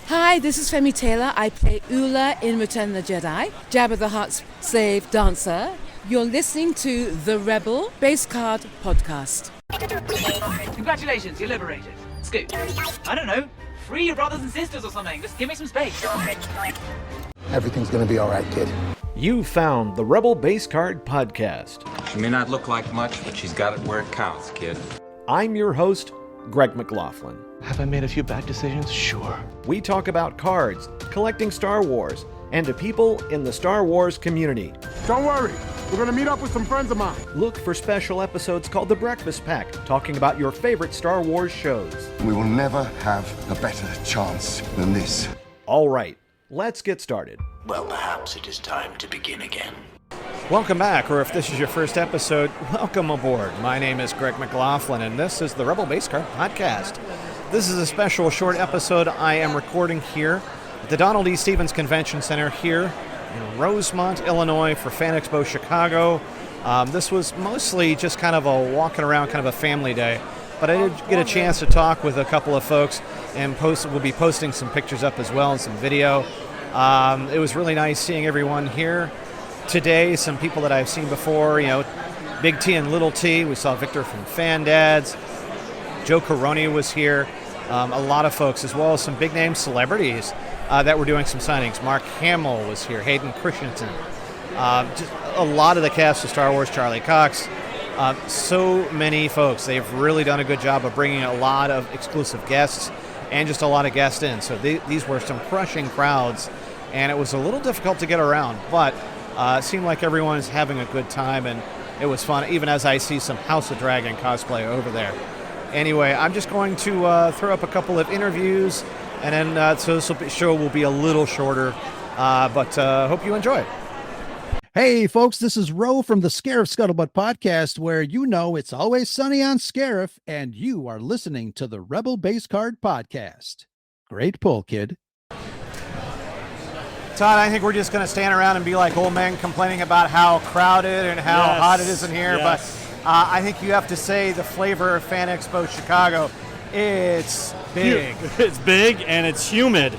Hi, this is Femi Taylor. I play Ula in Return of the Jedi, Jabba the Hutt's slave dancer. You're listening to the Rebel Base Card Podcast. Congratulations, you're liberated. Scoot. I don't know, free your brothers and sisters or something. Just give me some space. Everything's gonna be all right, kid. You found the Rebel Base Card Podcast. She may not look like much, but she's got it where it counts, kid. I'm your host, Greg McLaughlin. Have I made a few bad decisions? Sure. We talk about cards, collecting Star Wars, and to people in the Star Wars community. Don't worry, we're gonna meet up with some friends of mine. Look for special episodes called The Breakfast Pack, talking about your favorite Star Wars shows. We will never have a better chance than this. All right, let's get started. Well, perhaps it is time to begin again. Welcome back, or if this is your first episode, welcome aboard. My name is Greg McLaughlin, and this is the Rebel Base Card Podcast. This is a special short episode I am recording here at the Donald E. Stevens Convention Center here in Rosemont, Illinois for Fan Expo Chicago. This was mostly just kind of a walking around, kind of a family day, but I did get a chance to talk with a couple of folks, and we'll be posting some pictures up as well and some video. It was really nice seeing everyone here today, some people that I've seen before, Big T and Little T. We saw Victor from Fan Dads. Joe Caroni was here. A lot of folks, as well as some big-name celebrities that were doing some signings. Mark Hamill was here, Hayden Christensen. Just a lot of the cast of Star Wars, Charlie Cox. So many folks. They've really done a good job of bringing a lot of exclusive guests and just a lot of guests in. So these were some crushing crowds, and it was a little difficult to get around, but it seemed like everyone's having a good time, and it was fun, even as I see some House of Dragon cosplay over there. Anyway, I'm just going to throw up a couple of interviews, and then so this show will be a little shorter, but hope you enjoy it. Hey, folks, this is Ro from the Scarif Scuttlebutt podcast, where it's always sunny on Scarif, and you are listening to the Rebel Base Card Podcast. Great pull, kid. Todd, I think we're just going to stand around and be like old men complaining about how crowded and how hot it is in here, but I think you have to say the flavor of Fan Expo Chicago. It's big. It's big and it's humid.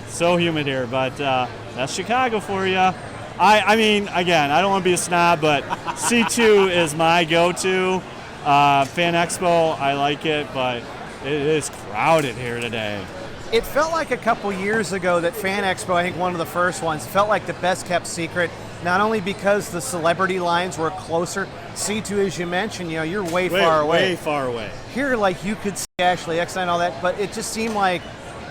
So humid here, but that's Chicago for you. I mean, again, I don't want to be a snob, but C2 is my go-to. Fan Expo, I like it, but it is crowded here today. It felt like a couple years ago that Fan Expo, I think one of the first ones, felt like the best kept secret, not only because the celebrity lines were closer. C2, as you mentioned, you're way far away. Way far away. Here, you could see Ashley Eckstein and all that, but it just seemed like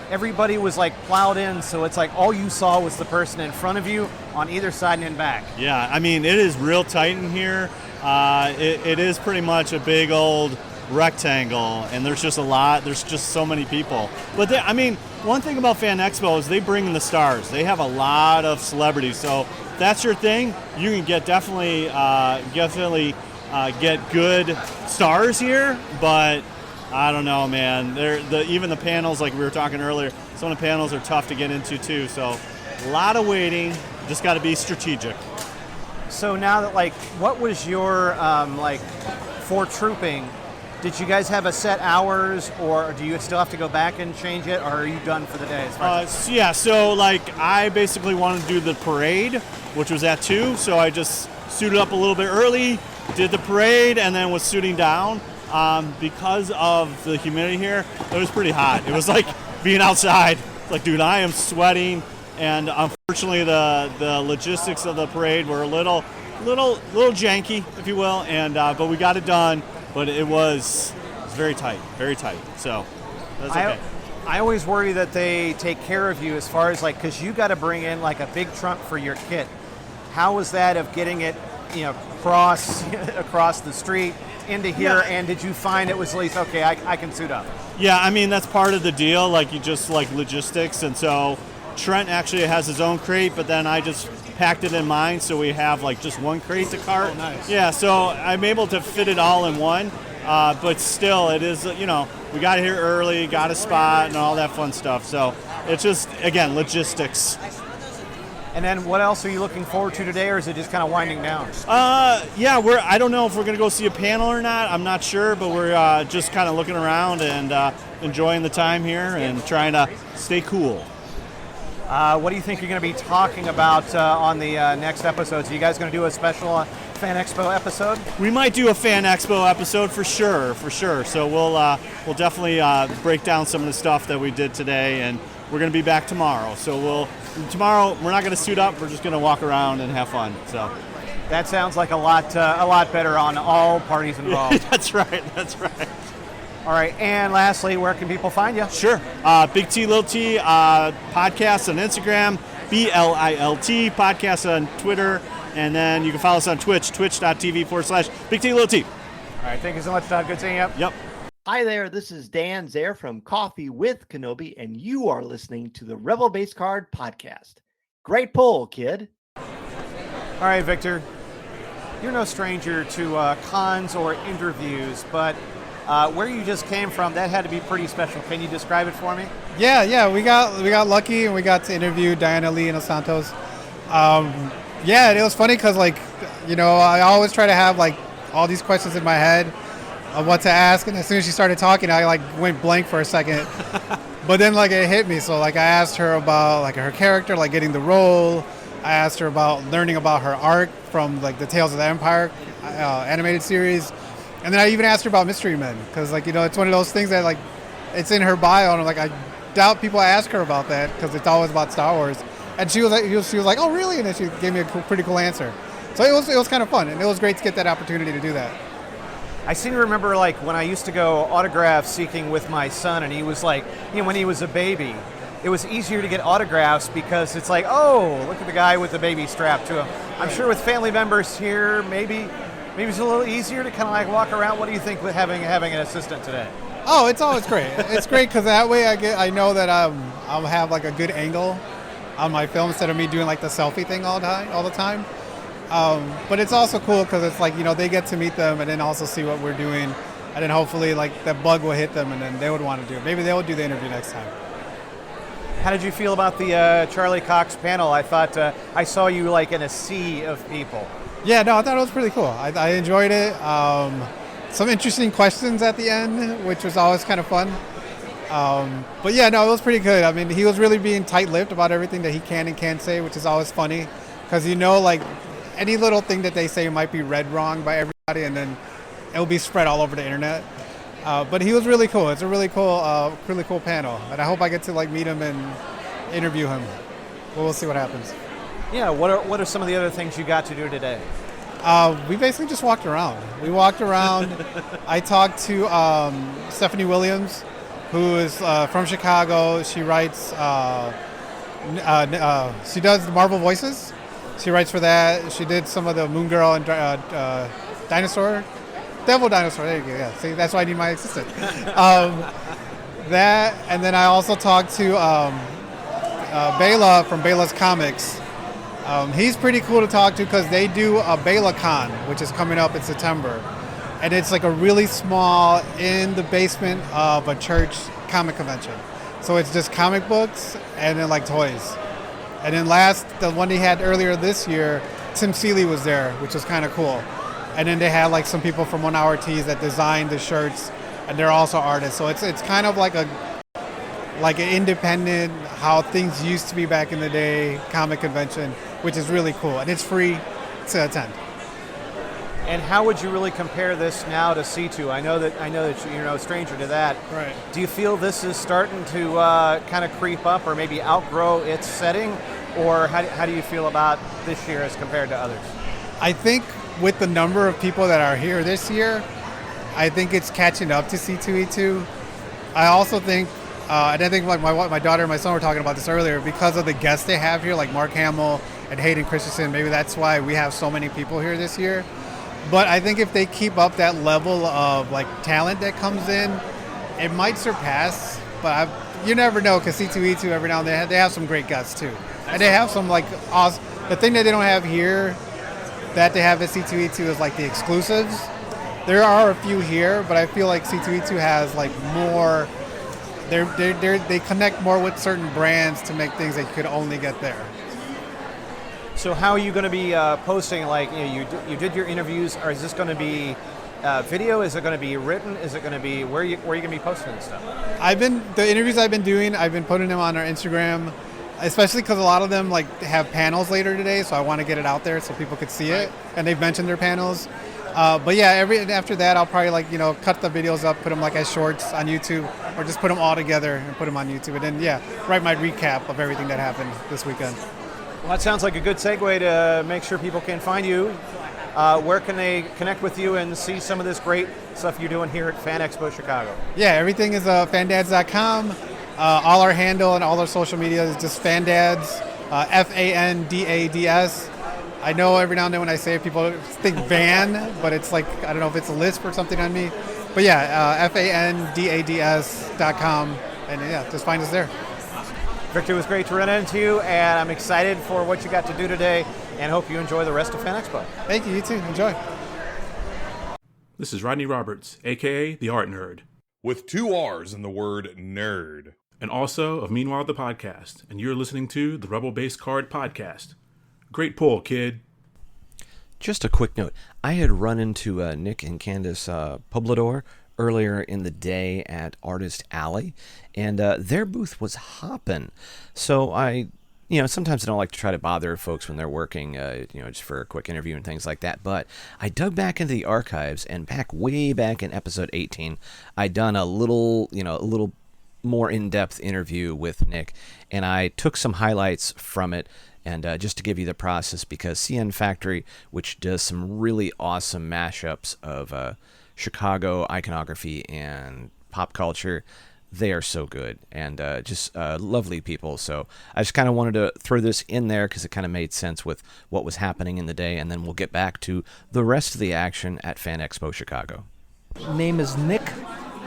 everybody was plowed in, so it's like all you saw was the person in front of you on either side and in back. Yeah, I mean, it is real tight in here. It is pretty much a big old rectangle, and there's just so many people. But one thing about Fan Expo is they bring in the stars. They have a lot of celebrities, so if that's your thing, you can definitely get good stars here, but I don't know, man. Even the panels, like we were talking earlier, some of the panels are tough to get into too, so a lot of waiting. Just got to be strategic. So now that, what was your, for trooping, did you guys have a set hours, or do you still have to go back and change it, or are you done for the day? So I basically wanted to do the parade, which was at 2, so I just suited up a little bit early, did the parade, and then was suiting down. Because of the humidity here, it was pretty hot. It was like being outside. Dude, I am sweating, and unfortunately the logistics of the parade were a little janky, if you will, and but we got it done. But it was very tight, so that's okay. I always worry that they take care of you as far as because you got to bring in a big trunk for your kit. How was that of getting it, across the street into here, and did you find it was at least, okay, I can suit up? Yeah, I mean, that's part of the deal, you just logistics, and so Trent actually has his own crate, but then I just packed it in mine, so we have just one crate to cart. Oh, nice. Yeah, so I'm able to fit it all in one, but still, it is, we got here early, got a spot, and all that fun stuff, so it's just, again, logistics. And then what else are you looking forward to today, or is it just kind of winding down? I don't know if we're going to go see a panel or not. I'm not sure, but we're just kind of looking around and enjoying the time here and trying to stay cool. What do you think you're going to be talking about on the next episodes? Are you guys going to do a special Fan Expo episode? We might do a Fan Expo episode for sure. So we'll definitely break down some of the stuff that we did today, and we're going to be back tomorrow. So tomorrow we're not going to suit up. We're just going to walk around and have fun. So that sounds like a lot better on all parties involved. That's right. All right, and lastly, where can people find you? Sure. Big T, Little T podcast on Instagram, BLILT podcast on Twitter, and then you can follow us on Twitch, twitch.tv/Big T, Little T. All right, thank you so much, Todd. Good seeing you. Yep. Hi there, this is Dan Zare from Coffee with Kenobi, and you are listening to the Rebel Base Card Podcast. Great poll, kid. All right, Victor, you're no stranger to cons or interviews, but where you just came from, that had to be pretty special. Can you describe it for me? Yeah, we got lucky and we got to interview Diana Lee and Los Santos. Yeah, it was funny because, I always try to have all these questions in my head of what to ask, and as soon as she started talking, I went blank for a second. But then it hit me, so I asked her about her character, getting the role. I asked her about learning about her arc from the Tales of the Empire animated series. And then I even asked her about Mystery Men, because it's one of those things that it's in her bio, and I doubt people ask her about that because it's always about Star Wars. And she was like, oh really? And then she gave me a pretty cool answer. So it was kind of fun, and it was great to get that opportunity to do that. I seem to remember when I used to go autograph seeking with my son, and he was when he was a baby, it was easier to get autographs because it's oh, look at the guy with the baby strapped to him. I'm sure with family members here, maybe it's a little easier to kind of walk around. What do you think with having an assistant today? Oh, it's always great. It's great because that way I know that I'll have a good angle on my film instead of me doing the selfie thing all the time. But it's also cool because it's they get to meet them and then also see what we're doing, and then hopefully that bug will hit them and then they would want to do it. Maybe they will do the interview next time. How did you feel about the Charlie Cox panel? I thought I saw you in a sea of people. Yeah, no, I thought it was pretty cool. I enjoyed it. Some interesting questions at the end, which was always kind of fun. But yeah, no, it was pretty good. I mean, he was really being tight-lipped about everything that he can and can't say, which is always funny. Because any little thing that they say might be read wrong by everybody, and then it'll be spread all over the internet. But he was really cool. It's a really cool panel. And I hope I get to meet him and interview him. We'll see what happens. Yeah, what are some of the other things you got to do today? We basically just walked around. I talked to Stephanie Williams, who is from Chicago. She writes, she does the Marvel voices. She writes for that. She did some of the Moon Girl and Devil Dinosaur. There you go. Yeah, see, that's why I need my assistant. That, and then I also talked to Bela from Bela's Comics. He's pretty cool to talk to because they do a BelaCon, which is coming up in September. And it's a really small, in the basement of a church comic convention. So it's just comic books and then toys. And then the one they had earlier this year, Tim Seeley was there, which was kind of cool. And then they had some people from 1 Hour Tees that designed the shirts, and they're also artists. So it's kind of an independent, how things used to be back in the day, comic convention, which is really cool, and it's free to attend. And how would you really compare this now to C2? I know that you're no stranger to that. Right. Do you feel this is starting to kind of creep up or maybe outgrow its setting, or how do you feel about this year as compared to others? I think with the number of people that are here this year, I think it's catching up to C2E2. I also think, and I think my daughter and my son were talking about this earlier, because of the guests they have here, like Mark Hamill and Hayden Christensen, maybe that's why we have so many people here this year. But I think if they keep up that level of talent that comes in, it might surpass. But you never know, because C2E2 every now and then they have some great guests too, and they have some awesome. The thing that they don't have here, that they have at C2E2 is the exclusives. There are a few here, but I feel like C2E2 has more. They connect more with certain brands to make things that you could only get there. So how are you going to be posting? You did your interviews. Or is this going to be video? Is it going to be written? Is it going to be where are you going to be posting this stuff? The interviews I've been doing, I've been putting them on our Instagram. especially because a lot of them like have panels later today, so I want to get it out there so people could see it, and they've mentioned their panels. But yeah, after that, I'll probably cut the videos up, put them like as shorts on YouTube, or just put them all together and put them on YouTube, and then write my recap of everything that happened this weekend. Well, that sounds like a good segue to make sure people can find you. Where can they connect with you and see some of this great stuff you're doing here at Fan Expo Chicago? Yeah, everything is fandads.com. All our handle and all our social media is just fandads, FANDADS. I know every now and then when I say it, people think van, but it's like, I don't know if it's a lisp or something on me. But yeah, FANDADS.com, and just find us there. Victor, it was great to run into you, and I'm excited for what you got to do today, and hope you enjoy the rest of Fan Expo. Thank you, you too. Enjoy. This is Rodney Roberts, a.k.a. The Art Nerd. With 2 R's in the word nerd. And also of Meanwhile the Podcast, and you're listening to the Rebel Base Card Podcast. Great pull, kid. Just a quick note. I had run into Nick and Candace Poblador earlier in the day at Artist Alley, and their booth was hopping. So sometimes I don't like to try to bother folks when they're working, just for a quick interview and things like that. But I dug back into the archives, and way back in episode 18, I'd done a little more in-depth interview with Nick, and I took some highlights from it. And just to give you the process, because CN Factory, which does some really awesome mashups of Chicago iconography and pop culture, they are so good and just lovely people. So I just kind of wanted to throw this in there because it kind of made sense with what was happening in the day, and then we'll get back to the rest of the action at Fan Expo Chicago. Name is Nick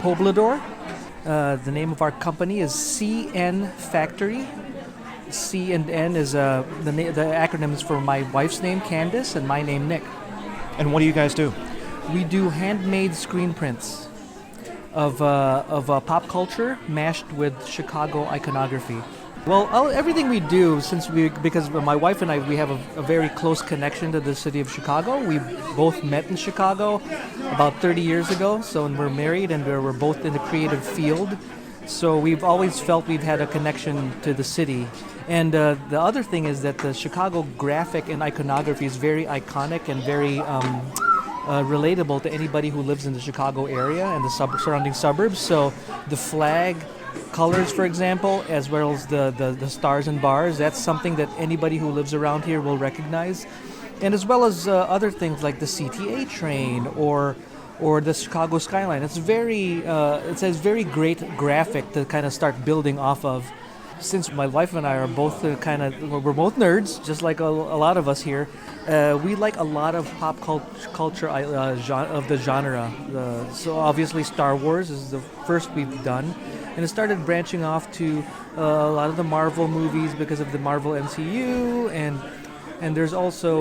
Poblador. The name of our company is CN Factory. C and N is the acronym is for my wife's name, Candace, and my name, Nick. And what do you guys do? We do handmade screen prints of pop culture mashed with Chicago iconography. Well, everything we do, because my wife and I, we have a very close connection to the city of Chicago. We both met in Chicago about 30 years ago, so we're married and we're both in the creative field. So we've always felt we've had a connection to the city. And the other thing is that the Chicago graphic and iconography is very iconic and very relatable to anybody who lives in the Chicago area and the surrounding suburbs. So the flag colors, for example, as well as the stars and bars, that's something that anybody who lives around here will recognize. And as well as other things like the CTA train or the Chicago skyline. It's a very great graphic to kind of start building off of. Since my wife and I are both we're both nerds, just like a lot of us here, we like a lot of pop culture of the genre. So obviously Star Wars is the first we've done, and it started branching off to a lot of the Marvel movies because of the Marvel MCU, and there's also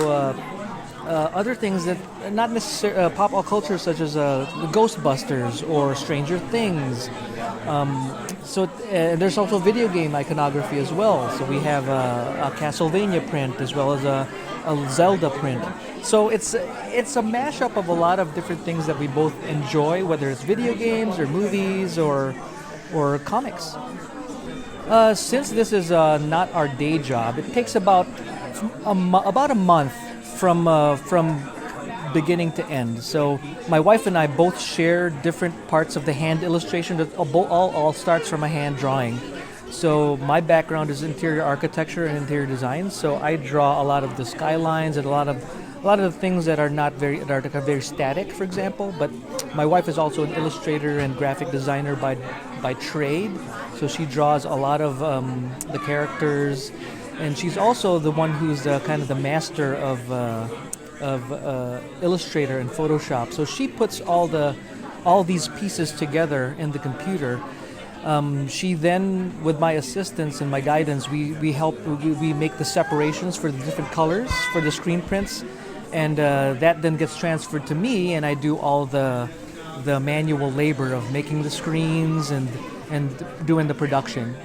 other things that not necessarily pop culture, such as Ghostbusters or Stranger Things. So there's also video game iconography as well. So we have a Castlevania print as well as a Zelda print. So it's a mashup of a lot of different things that we both enjoy, whether it's video games or movies or comics. Since this is not our day job, it takes about a month from beginning to end. So my wife and I both share different parts of the hand illustration that all starts from a hand drawing. So my background is interior architecture and interior design, so I draw a lot of the skylines and a lot of the things that are very static, for example. But my wife is also an illustrator and graphic designer by trade, so she draws a lot of the characters, and she's also the one who's kind of the master of Illustrator and Photoshop. So she puts all these pieces together in the computer. She then, with my assistance and my guidance, we make the separations for the different colors for the screen prints, and that then gets transferred to me, and I do all the manual labor of making the screens and doing the production.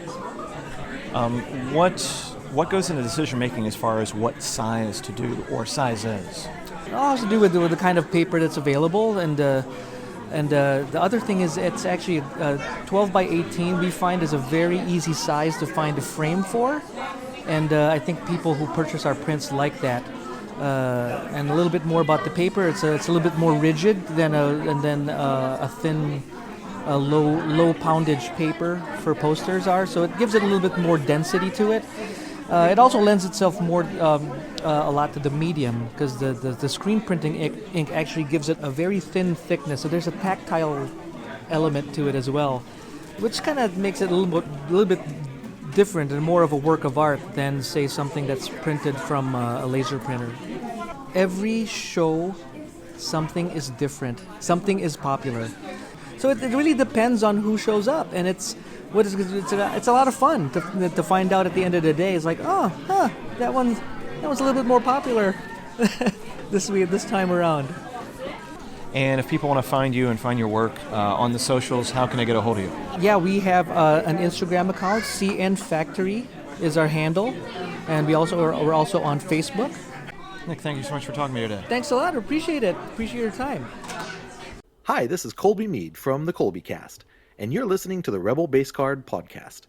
What goes into decision making as far as what size to do or sizes? It all has to do with the kind of paper that's available, and the other thing is it's actually 12 by 18 we find is a very easy size to find a frame for. And I think people who purchase our prints like that. And a little bit more about the paper. It's a little bit more rigid than a thin, low poundage paper for posters are. So it gives it a little bit more density to it. It also lends itself more a lot to the medium because the screen printing ink actually gives it a very thin thickness. So there's a tactile element to it as well, which kind of makes it a little bit different and more of a work of art than, say, something that's printed from a laser printer. Every show, something is different, something is popular. So it really depends on who shows up, and it's a lot of fun to find out at the end of the day. It's like, that one's a little bit more popular this time around. And if people want to find you and find your work on the socials, how can they get a hold of you? Yeah, we have an Instagram account. CN Factory is our handle, and we're also on Facebook. Nick, thank you so much for talking to me today. Thanks a lot. Appreciate it. Appreciate your time. Hi, this is Colby Mead from the Colby Cast, and you're listening to the Rebel Base Card Podcast.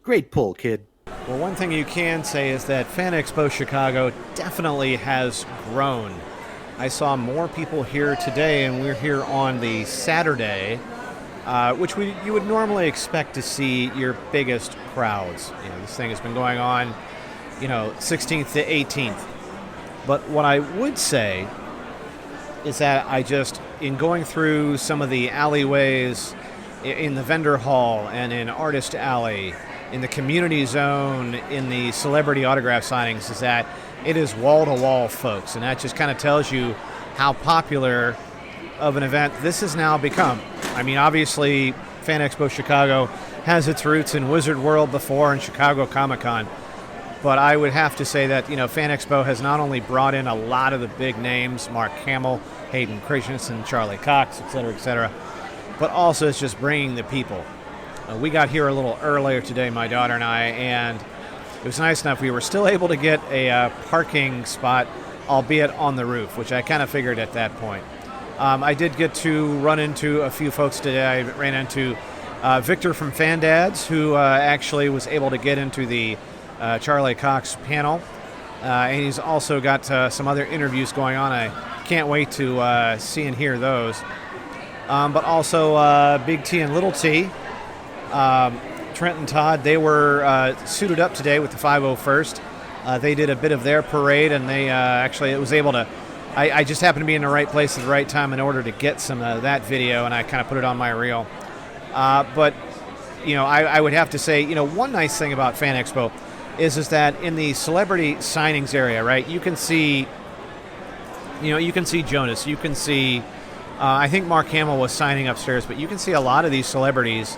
Great pull, kid. Well, one thing you can say is that Fan Expo Chicago definitely has grown. I saw more people here today, and we're here on the Saturday, which you would normally expect to see your biggest crowds. This thing has been going on, 16th to 18th. But what I would say is that in going through some of the alleyways in the vendor hall and in Artist Alley, in the community zone, in the celebrity autograph signings, is that it is wall-to-wall folks, and that just kind of tells you how popular of an event this has now become. I mean, obviously, Fan Expo Chicago has its roots in Wizard World before and Chicago Comic-Con, but I would have to say that, Fan Expo has not only brought in a lot of the big names, Mark Hamill, Hayden Christensen, Charlie Cox, et cetera, but also it's just bringing the people. We got here a little earlier today, my daughter and I, and it was nice enough. We were still able to get a parking spot, albeit on the roof, which I kind of figured at that point. I did get to run into a few folks today. I ran into Victor from Fan Dads, who actually was able to get into the Charlie Cox panel. And he's also got some other interviews going on. I can't wait to see and hear those. But also Big T and Little T. Trent and Todd, they were suited up today with the 501st. They did a bit of their parade, and they it was able to. I just happened to be in the right place at the right time in order to get some of that video, and I kind of put it on my reel. But I would have to say, one nice thing about Fan Expo is that in the celebrity signings area, right? You can see, Jonas, you can see. I think Mark Hamill was signing upstairs, but you can see a lot of these celebrities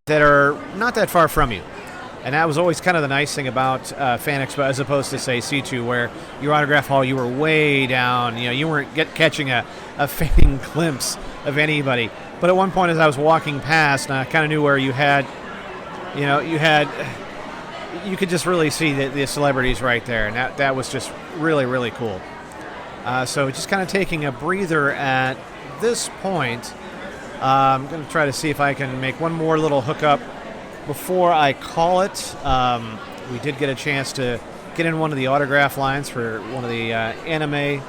that are not that far from you. And that was always kind of the nice thing about Fan Expo, as opposed to, say, C2, where your autograph hall, you were way down. You weren't catching a fading glimpse of anybody. But at one point, as I was walking past, I kind of knew where you could just really see the celebrities right there. And that was just really, really cool. So just kind of taking a breather at this point. I'm going to try to see if I can make one more little hookup before I call it. We did get a chance to get in one of the autograph lines for one of the anime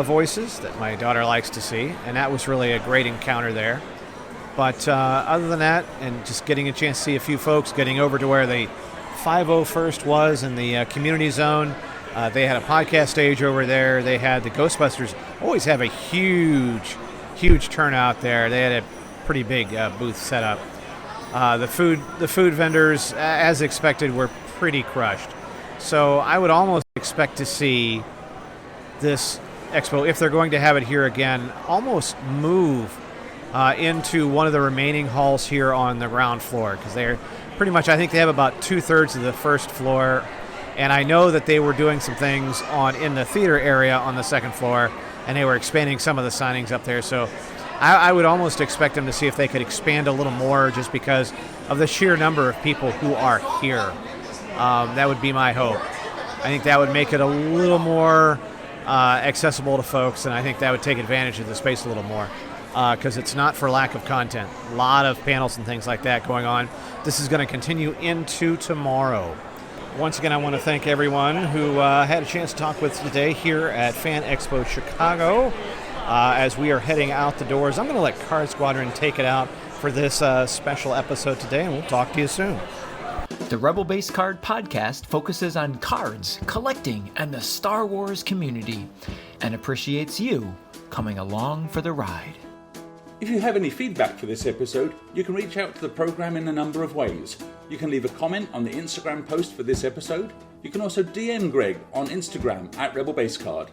voices that my daughter likes to see, and that was really a great encounter there. But other than that, and just getting a chance to see a few folks getting over to where the 501st was in the community zone. They had a podcast stage over there. They had the Ghostbusters always have a huge turnout there. They had a pretty big booth set up. The food vendors, as expected, were pretty crushed. So I would almost expect to see this expo, if they're going to have it here again, almost move into one of the remaining halls here on the ground floor, because they're pretty much, I think they have about 2/3 of the first floor. And I know that they were doing some things in the theater area on the second floor, and they were expanding some of the signings up there. So I would almost expect them to see if they could expand a little more, just because of the sheer number of people who are here. That would be my hope. I think that would make it a little more accessible to folks, and I think that would take advantage of the space a little more, because it's not for lack of content. A lot of panels and things like that going on. This is going to continue into tomorrow. Once again, I want to thank everyone who had a chance to talk with us today here at Fan Expo Chicago. As we are heading out the doors, I'm going to let Card Squadron take it out for this special episode today, and we'll talk to you soon. The Rebel Base Card Podcast focuses on cards, collecting, and the Star Wars community, and appreciates you coming along for the ride. If you have any feedback for this episode, you can reach out to the program in a number of ways. You can leave a comment on the Instagram post for this episode. You can also DM Greg on Instagram at Rebel Base Card.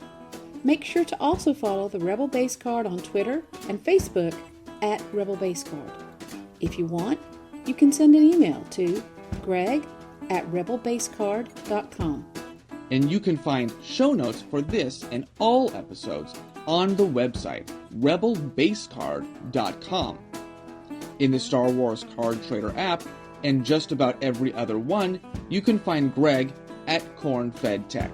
Make sure to also follow the Rebel Base Card on Twitter and Facebook at Rebel Base Card. If you want, you can send an email to greg@rebelbasecard.com. And you can find show notes for this and all episodes on the website rebelbasecard.com. In the Star Wars Card Trader app and just about every other one, you can find Greg at CornFedTech.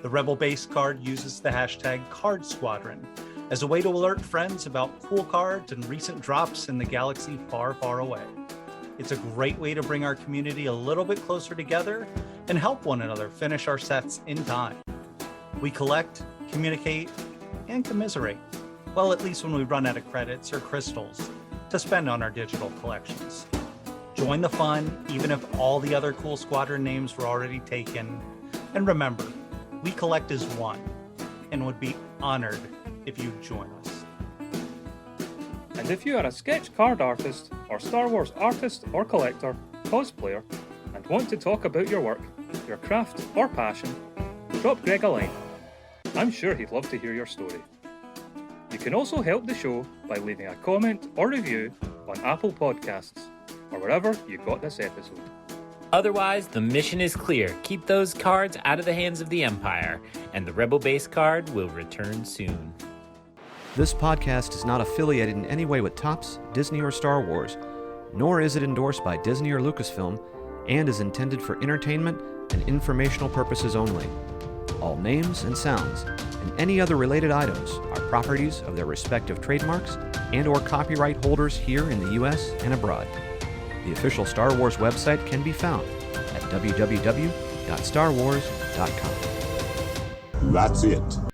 The Rebel Base Card uses the hashtag Card Squadron as a way to alert friends about cool cards and recent drops in the galaxy far, far away. It's a great way to bring our community a little bit closer together and help one another finish our sets in time. We collect, communicate, and commiserate. Well, at least when we run out of credits or crystals to spend on our digital collections. Join the fun, even if all the other cool squadron names were already taken. And remember, we collect as one and would be honored if you join us. And if you are a sketch card artist or Star Wars artist or collector, cosplayer, and want to talk about your work, your craft or passion, drop Greg a line. I'm sure he'd love to hear your story. You can also help the show by leaving a comment or review on Apple Podcasts or wherever you got this episode. Otherwise, the mission is clear. Keep those cards out of the hands of the Empire, and the Rebel Base Card will return soon. This podcast is not affiliated in any way with Topps, Disney, or Star Wars, nor is it endorsed by Disney or Lucasfilm, and is intended for entertainment and informational purposes only. All names and sounds and any other related items are properties of their respective trademarks and or copyright holders here in the U.S. and abroad. The official Star Wars website can be found at www.starwars.com. That's it.